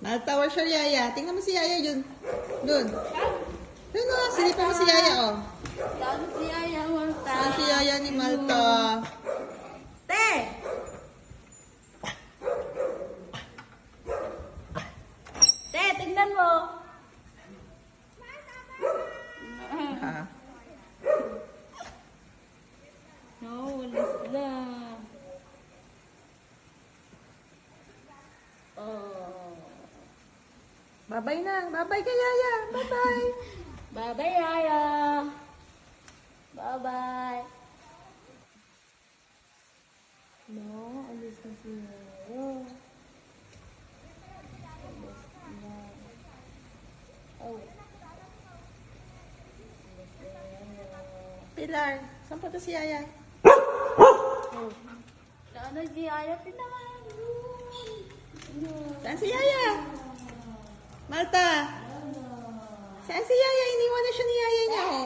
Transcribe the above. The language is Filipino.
Malta, where's your yaya? Tingnan mo si yaya yun. Doon. Doon o, sinipan mo si yaya o. Saan si Yaya, Malta? Saan si yaya ni Malta? Te! Te, tingnan mo. Ha? No, walis na. Oh. Babay na. Babay kay yaya. Babay. Bye-bye, Yaya. Bye-bye. No, alis na si Yaya. Alis na. Oh. Alis na Yaya. Pilar, saan punta si yaya? Oh. Saan na si Yaya? Pinaman. Saan si yaya? Malta. Saan si yaya? Iniwan na siya ni yaya niya o.